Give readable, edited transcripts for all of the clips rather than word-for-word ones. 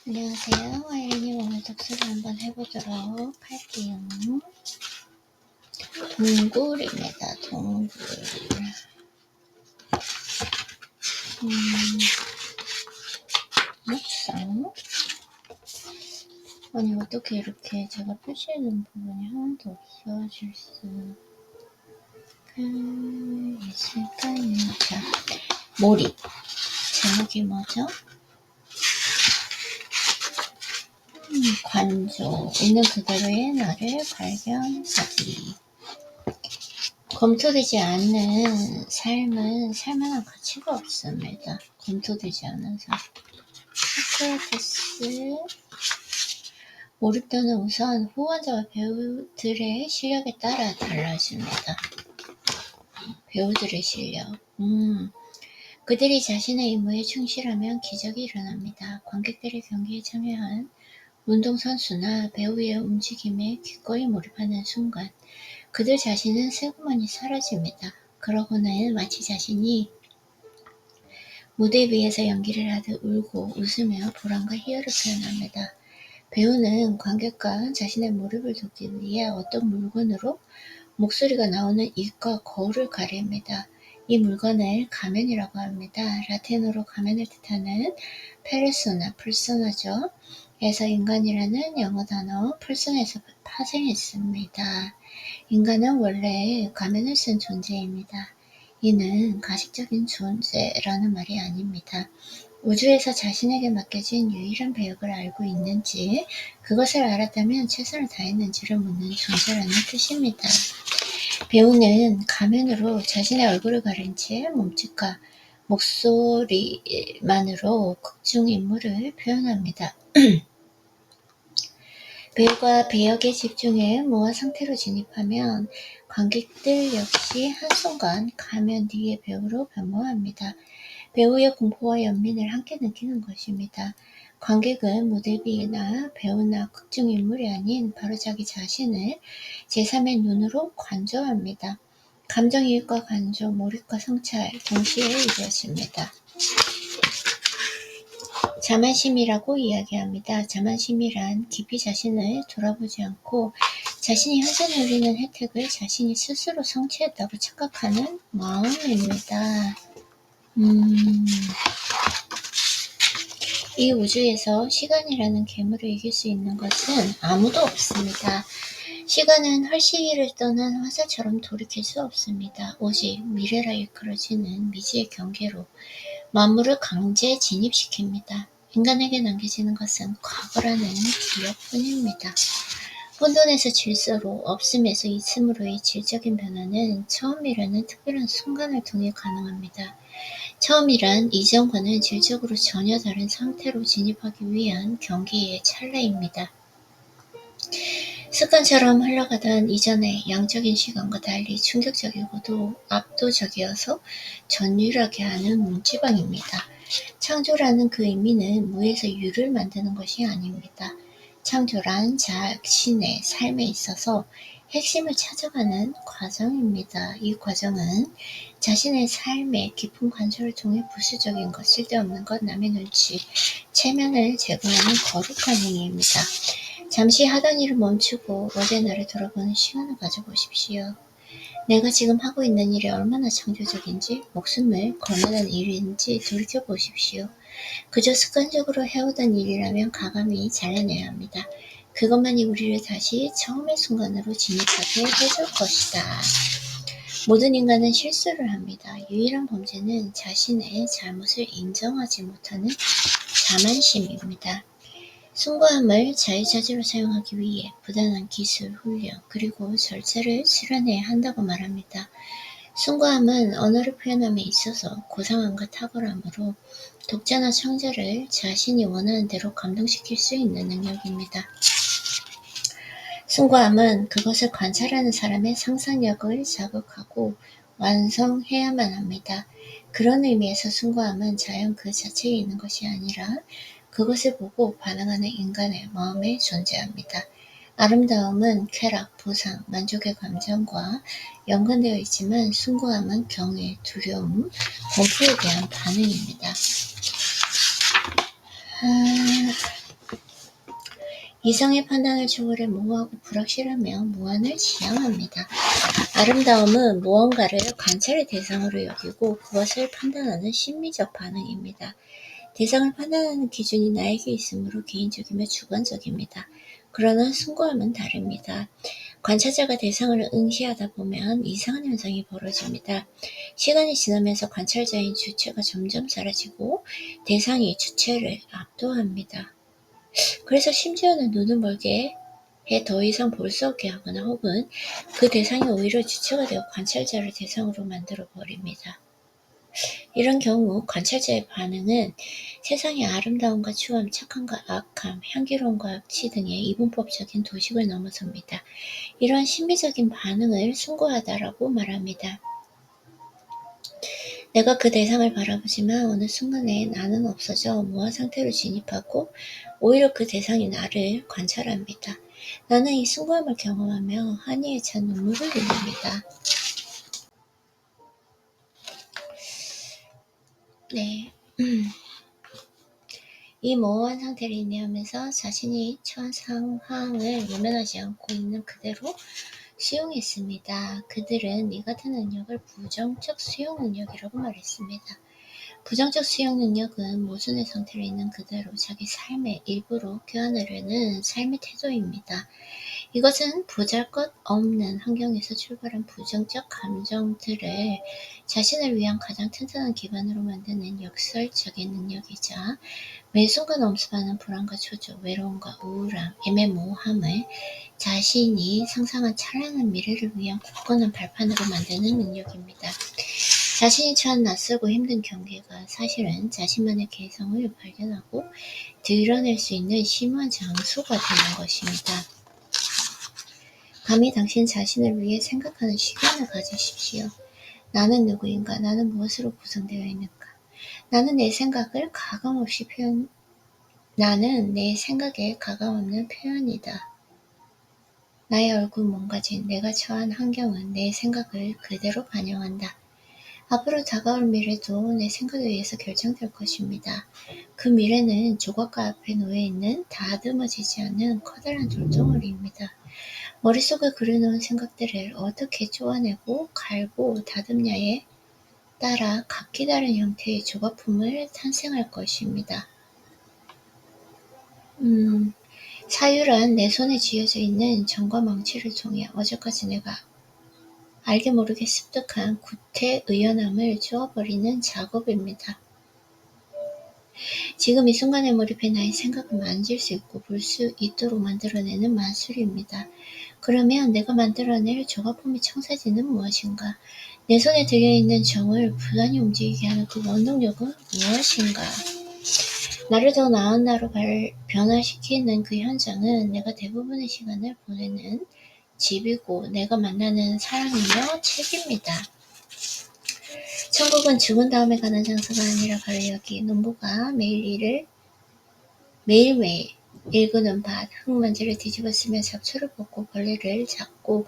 안녕하세요. 아이린이 오늘 독서를 한번 해보도록 할게요. 동굴입니다. 동굴. 묵상. 아니 어떻게 이렇게 제가 표시해놓은 부분이 하나도 없어질 수가 있을까요? 자, 몰입. 제목이 뭐죠? 관조. 있는 그대로의 나를 발견하기. 검토되지 않는 삶은 살만한 가치가 없습니다. 검토되지 않은 삶. 소크라테스. 몰입도는 우선 후원자와 배우들의 실력에 따라 달라집니다. 배우들의 실력. 그들이 자신의 임무에 충실하면 기적이 일어납니다. 관객들이 경기에 참여한 운동선수나 배우의 움직임에 기꺼이 몰입하는 순간 그들 자신은 슬그머니 사라집니다. 그러고는 마치 자신이 무대 위에서 연기를 하듯 울고 웃으며 보람과 희열을 표현합니다. 배우는 관객과 자신의 몰입을 돕기 위해 어떤 물건으로 목소리가 나오는 입과 거울을 가립니다. 이 물건을 가면이라고 합니다. 라틴어로 가면을 뜻하는 persona, 에서 인간이라는 영어 단어 person에서 파생했습니다. 인간은 원래 가면을 쓴 존재입니다. 이는 가식적인 존재라는 말이 아닙니다. 우주에서 자신에게 맡겨진 유일한 배역을 알고 있는지, 그것을 알았다면 최선을 다했는지를 묻는 존재라는 뜻입니다. 배우는 가면으로 자신의 얼굴을 가린 채 몸짓과 목소리만으로 극중 인물을 표현합니다. 배우가 배역에 집중해 모아 상태로 진입하면 관객들 역시 한순간 가면 뒤의 배우로 변모합니다. 배우의 공포와 연민을 함께 느끼는 것입니다. 관객은 무대 위나 배우나 극중인물이 아닌 바로 자기 자신을 제3의 눈으로 관조합니다. 감정이입과 관조, 몰입과 성찰 동시에 이루어집니다. 자만심이라고 이야기합니다. 자만심이란 깊이 자신을 돌아보지 않고 자신이 현재 누리는 혜택을 자신이 스스로 성취했다고 착각하는 마음입니다. 이 우주에서 시간이라는 괴물을 이길 수 있는 것은 아무도 없습니다. 시간은 헐시기를 떠난 화살처럼 돌이킬 수 없습니다. 오직 미래라 일컬어지는 미지의 경계로 만물을 강제 진입시킵니다. 인간에게 남겨지는 것은 과거라는 기억뿐입니다. 혼돈에서 질서로, 없음에서 있음으로의 질적인 변화는 처음이라는 특별한 순간을 통해 가능합니다. 처음이란 이전과는 질적으로 전혀 다른 상태로 진입하기 위한 경계의 찰나입니다. 습관처럼 흘러가던 이전의 양적인 시간과 달리 충격적이고도 압도적이어서 전율하게 하는 문지방입니다. 창조라는 그 의미는 무에서 유를 만드는 것이 아닙니다. 창조란 자신의 삶에 있어서 핵심을 찾아가는 과정입니다. 이 과정은 자신의 삶의 깊은 관조를 통해 부수적인 것, 쓸데없는 것, 남의 눈치, 체면을 제거하는 거룩한 행위입니다. 잠시 하던 일을 멈추고 어제 나를 돌아보는 시간을 가져보십시오. 내가 지금 하고 있는 일이 얼마나 창조적인지, 목숨을 걸만한 일인지 돌이켜보십시오. 그저 습관적으로 해오던 일이라면 가감히 잘라내야 합니다. 그것만이 우리를 다시 처음의 순간으로 진입하게 해줄 것이다. 모든 인간은 실수를 합니다. 유일한 범죄는 자신의 잘못을 인정하지 못하는 자만심입니다. 숭고함을 자유자재로 사용하기 위해 부단한 기술, 훈련, 그리고 절차를 수련해야 한다고 말합니다. 숭고함은 언어를 표현함에 있어서 고상함과 탁월함으로 독자나 청자를 자신이 원하는 대로 감동시킬 수 있는 능력입니다. 숭고함은 그것을 관찰하는 사람의 상상력을 자극하고 완성해야만 합니다. 그런 의미에서 숭고함은 자연 그 자체에 있는 것이 아니라 그것을 보고 반응하는 인간의 마음에 존재합니다. 아름다움은 쾌락, 보상, 만족의 감정과 연관되어 있지만 숭고함은 경외, 두려움, 공포에 대한 반응입니다. 이성의 판단을 초월해 모호하고 불확실하며 무한을 지향합니다. 아름다움은 무언가를 관찰의 대상으로 여기고 그것을 판단하는 심미적 반응입니다. 대상을 판단하는 기준이 나에게 있으므로 개인적이며 주관적입니다. 그러나 숭고함은 다릅니다. 관찰자가 대상을 응시하다 보면 이상한 현상이 벌어집니다. 시간이 지나면서 관찰자인 주체가 점점 사라지고 대상이 주체를 압도합니다. 그래서 심지어는 눈을 멀게 해 더 이상 볼 수 없게 하거나 혹은 그 대상이 오히려 주체가 되어 관찰자를 대상으로 만들어 버립니다. 이런 경우 관찰자의 반응은 세상의 아름다움과 추함, 착함과 악함, 향기로움과 악취 등의 이분법적인 도식을 넘어섭니다. 이러한 신비적인 반응을 숭고하다라고 말합니다. 내가 그 대상을 바라보지만 어느 순간에 나는 없어져 무한 상태로 진입하고 오히려 그 대상이 나를 관찰합니다. 나는 이 숭고함을 경험하며 한이에 찬 눈물을 흘립니다. 네. 이 모호한 상태를 인내하면서 자신이 처한 상황을 외면하지 않고 있는 그대로 수용했습니다. 그들은 이 같은 능력을 부정적 수용 능력이라고 말했습니다. 부정적 수용 능력은 모순의 상태로 있는 그대로 자기 삶의 일부로 교환하려는 삶의 태도입니다. 이것은 보잘것없는 환경에서 출발한 부정적 감정들을 자신을 위한 가장 튼튼한 기반으로 만드는 역설적인 능력이자 매 순간 엄습하는 불안과 초조, 외로움과 우울함, 애매모호함을 자신이 상상한 찬란한 미래를 위한 굳건한 발판으로 만드는 능력입니다. 자신이 처한 낯설고 힘든 경계가 사실은 자신만의 개성을 발견하고 드러낼 수 있는 심오한 장소가 되는 것입니다. 감히 당신 자신을 위해 생각하는 시간을 가지십시오. 나는 누구인가? 나는 무엇으로 구성되어 있는가? 나는 내 생각에 가감없는 표현이다. 나의 얼굴 몸가짐, 내가 처한 환경은 내 생각을 그대로 반영한다. 앞으로 다가올 미래도 내 생각에 의해서 결정될 것입니다. 그 미래는 조각가 앞에 놓여있는 다듬어지지 않는 커다란 돌덩어리입니다. 머릿속에 그려놓은 생각들을 어떻게 쪼아내고 갈고 다듬냐에 따라 각기 다른 형태의 조각품을 탄생할 것입니다. 사유란 내 손에 쥐어져 있는 점과 망치를 통해 어제까지 내가 알게 모르게 습득한 구태의연함을 쪼아버리는 작업입니다. 지금 이 순간에 몰입해 나의 생각을 만질 수 있고 볼 수 있도록 만들어내는 마술입니다. 그러면 내가 만들어낼 조각품의 청사진은 무엇인가? 내 손에 들려있는 점을 부단히 움직이게 하는 그 원동력은 무엇인가? 나를 더 나은 나로 변화시키는 그 현장은 내가 대부분의 시간을 보내는 집이고 내가 만나는 사람이며 책입니다. 천국은 죽은 다음에 가는 장소가 아니라 바로 여기. 농부가 매일매일 일구는 밭, 흙먼지를 뒤집어 쓰며 잡초를 뽑고 벌레를 잡고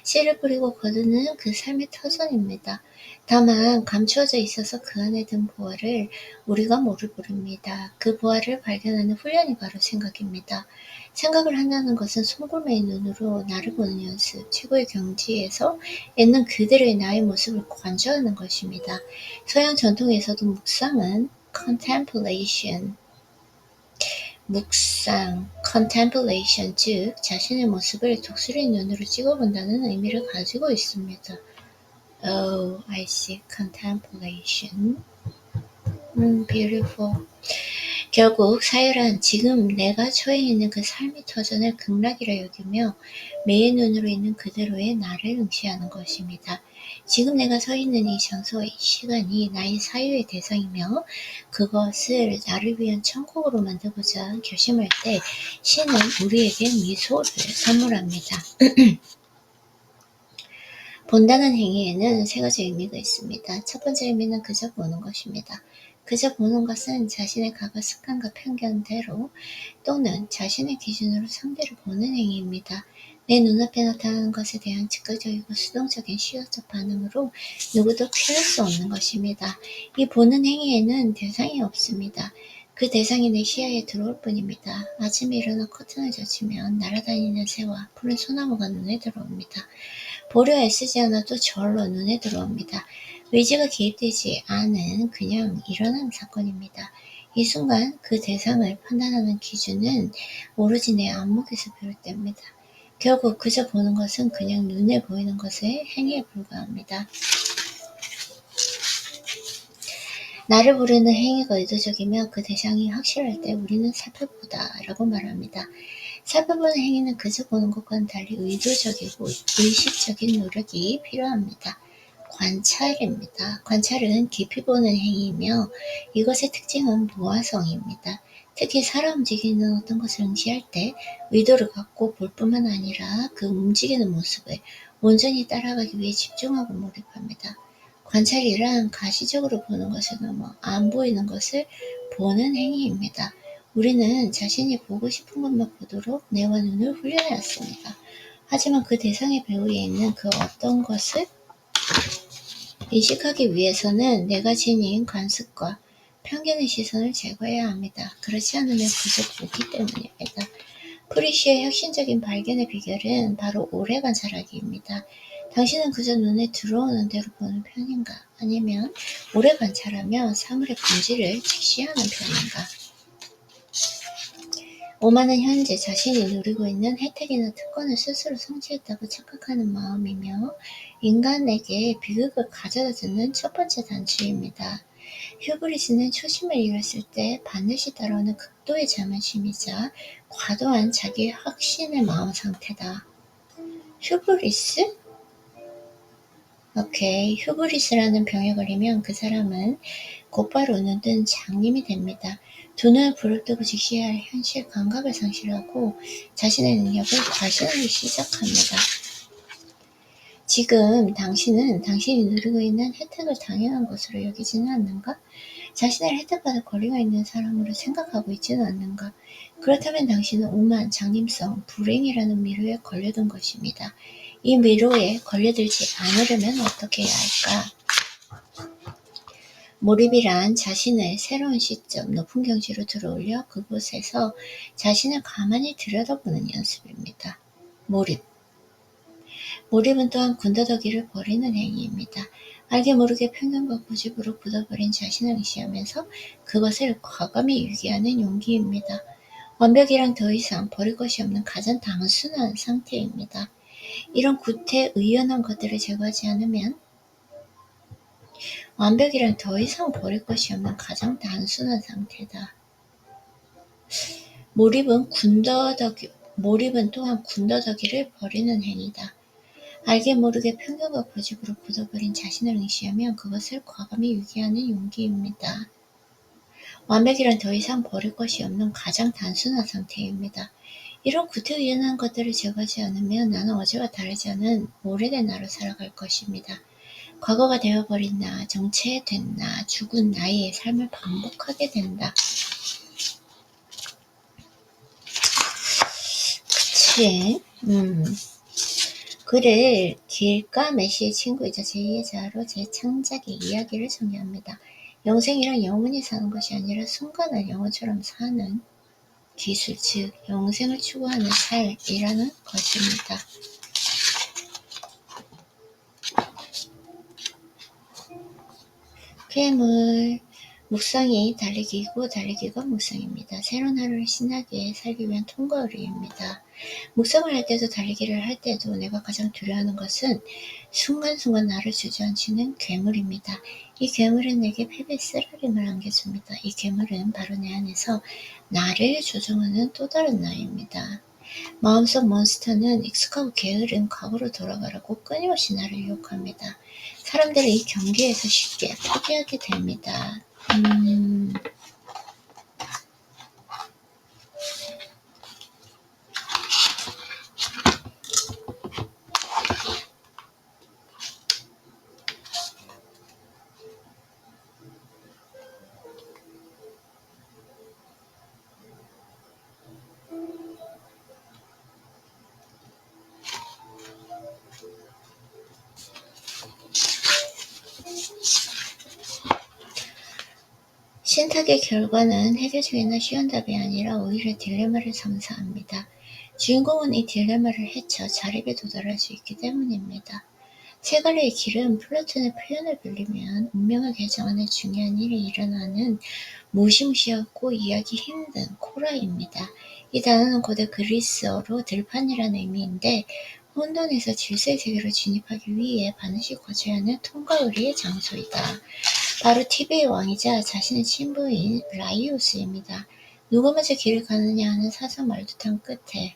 씨를 뿌리고 거두는 그 삶의 터전입니다. 다만 감추어져 있어서 그 안에 든 보화를 우리가 모릅니다. 그 보화를 발견하는 훈련이 바로 생각입니다. 생각을 한다는 것은 송골매의 눈으로 나를 보는 연습, 최고의 경지에서 있는 그대로의 나의 모습을 관조하는 것입니다. 서양 전통에서도 묵상, contemplation, 즉 자신의 모습을 독수리 눈으로 찍어본다는 의미를 가지고 있습니다. Oh, I see. contemplation. beautiful. 결국 사유란 지금 내가 처해 있는 그 삶의 터전을 극락이라 여기며 매의 눈으로 있는 그대로의 나를 응시하는 것입니다. 지금 내가 서 있는 이 장소와 이 시간이 나의 사유의 대상이며 그것을 나를 위한 천국으로 만들고자 결심할 때 신은 우리에게 미소를 선물합니다. 본다는 행위에는 세 가지 의미가 있습니다. 첫 번째 의미는 그저 보는 것입니다. 그저 보는 것은 자신의 과거 습관과 편견대로 또는 자신의 기준으로 상대를 보는 행위입니다. 내 눈앞에 나타나는 것에 대한 즉각적이고 수동적인 시각적 반응으로 누구도 피할 수 없는 것입니다. 이 보는 행위에는 대상이 없습니다. 그 대상이 내 시야에 들어올 뿐입니다. 아침에 일어나 커튼을 젖히면 날아다니는 새와 푸른 소나무가 눈에 들어옵니다. 보려 애쓰지 않아도 저절로 눈에 들어옵니다. 의지가 개입되지 않은 그냥 일어나는 사건입니다. 이 순간 그 대상을 판단하는 기준은 오로지 내 안목에서 비롯됩니다. 결국 그저 보는 것은 그냥 눈에 보이는 것의 행위에 불과합니다. 나를 부르는 행위가 의도적이며 그 대상이 확실할 때 우리는 살펴보다 라고 말합니다. 살펴보는 행위는 그저 보는 것과는 달리 의도적이고 의식적인 노력이 필요합니다. 관찰입니다. 관찰은 깊이 보는 행위이며 이것의 특징은 무화성입니다. 특히 살아 움직이는 어떤 것을 응시할 때 의도를 갖고 볼 뿐만 아니라 그 움직이는 모습을 온전히 따라가기 위해 집중하고 몰입합니다. 관찰이란 가시적으로 보는 것을 넘어 안 보이는 것을 보는 행위입니다. 우리는 자신이 보고 싶은 것만 보도록 뇌와 눈을 훈련해왔습니다. 하지만 그 대상의 배후에 있는 그 어떤 것을 인식하기 위해서는 내가 지닌 관습과 편견의 시선을 제거해야 합니다. 그렇지 않으면 그저 보기 때문입니다. 프리쉬의 혁신적인 발견의 비결은 바로 오래 관찰하기입니다. 당신은 그저 눈에 들어오는 대로 보는 편인가? 아니면 오래 관찰하며 사물의 본질을 직시하는 편인가? 오만은 현재 자신이 누리고 있는 혜택이나 특권을 스스로 성취했다고 착각하는 마음이며 인간에게 비극을 가져다 주는 첫 번째 단추입니다. 휴브리스는 초심을 잃었을 때 반드시 따라오는 극도의 자만심이자 과도한 자기 확신의 마음 상태다. 휴브리스? 오케이. 휴브리스라는 병에 걸리면 그 사람은 곧바로 눈뜬 장님이 됩니다. 두 눈을 부릅뜨고 직시해야 할 현실 감각을 상실하고 자신의 능력을 과시하기 시작합니다. 지금 당신은 당신이 누리고 있는 혜택을 당연한 것으로 여기지는 않는가? 자신을 혜택받을 권리가 있는 사람으로 생각하고 있지는 않는가? 그렇다면 당신은 오만, 장님성, 불행이라는 미로에 걸려든 것입니다. 이 미로에 걸려들지 않으려면 어떻게 해야 할까? 몰입이란 자신을 새로운 시점, 높은 경지로 들어올려 그곳에서 자신을 가만히 들여다보는 연습입니다. 몰입. 몰입은 또한 군더더기를 버리는 행위입니다. 알게 모르게 편견과 고집으로 굳어버린 자신을 의시하면서 그것을 과감히 유기하는 용기입니다. 완벽이란 더 이상 버릴 것이 없는 가장 단순한 상태입니다. 이런 구태의연한 것들을 제거하지 않으면 완벽이란 더 이상 버릴 것이 없는 가장 단순한 상태다. 몰입은 또한 군더더기를 버리는 행위다. 알게 모르게 편견과 고집으로 굳어버린 자신을 응시하면 그것을 과감히 유기하는 용기입니다. 완벽이란 더 이상 버릴 것이 없는 가장 단순한 상태입니다. 이런 구태의연한 것들을 제거하지 않으면 나는 어제와 다르지 않은 오래된 나로 살아갈 것입니다. 과거가 되어버린 나, 정체된 나, 죽은 나의 삶을 반복하게 된다. 그치? 글을 길가메시의 친구이자 제2의 자아로 제 창작의 이야기를 정리합니다. 영생이란 영원히 사는 것이 아니라 순간을 영혼처럼 사는 기술, 즉 영생을 추구하는 삶이라는 것입니다. 괴물, 묵상이 달리기고 달리기가 묵상입니다. 새로운 하루를 신나게 살기 위한 통과의리입니다. 묵상을 할 때도 달리기를 할 때도 내가 가장 두려워하는 것은 순간순간 나를 주저앉히는 괴물입니다. 이 괴물은 내게 패배의 쓰라림을 안겨줍니다. 이 괴물은 바로 내 안에서 나를 조종하는 또 다른 나입니다. 마음속 몬스터는 익숙하고 게으른 과거로 돌아가라고 끊임없이 나를 유혹합니다. 사람들은 이 경계에서 쉽게 포기하게 됩니다. 신탁의 결과는 해결책이나 쉬운 답이 아니라 오히려 딜레마를 선사합니다. 주인공은 이 딜레마를 헤쳐 자립에 도달할 수 있기 때문입니다. 세 갈래의 길은 플라톤의 표현을 빌리면 운명을 결정하는 중요한 일이 일어나는 무시무시하고 이해하기 힘든 코라입니다. 이 단어는 고대 그리스어로 들판이라는 의미인데 혼돈에서 질서의 세계로 진입하기 위해 반드시 거쳐야 하는 통과 의리의 장소이다. 바로 티베의 왕이자 자신의 친부인 라이오스입니다. 누가 먼저 길을 가느냐 하는 사서 말두탄 끝에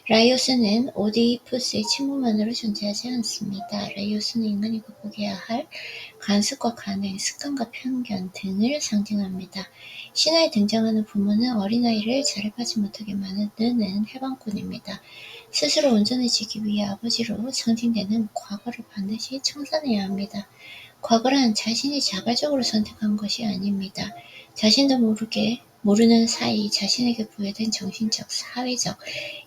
라이오스는 오디푸스의 친부만으로 존재하지 않습니다. 라이오스는 인간이 극복해야 할 관습과 관행, 습관과 편견 등을 상징합니다. 신화에 등장하는 부모는 어린아이를 자립하지 못하게 만드는 해방꾼입니다. 스스로 온전해지기 위해 아버지로 상징되는 과거를 반드시 청산해야 합니다. 과거란 자신이 자발적으로 선택한 것이 아닙니다. 자신도 모르는 사이 자신에게 부여된 정신적, 사회적,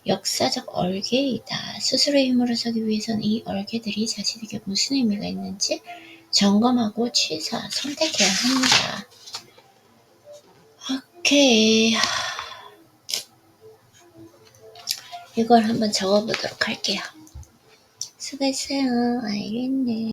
역사적 얼개이다. 스스로의 힘으로 서기 위해선 이 얼개들이 자신에게 무슨 의미가 있는지 점검하고 취사, 선택해야 합니다. 오케이. 이걸 한번 적어보도록 할게요. 수고했어요. 알겠네.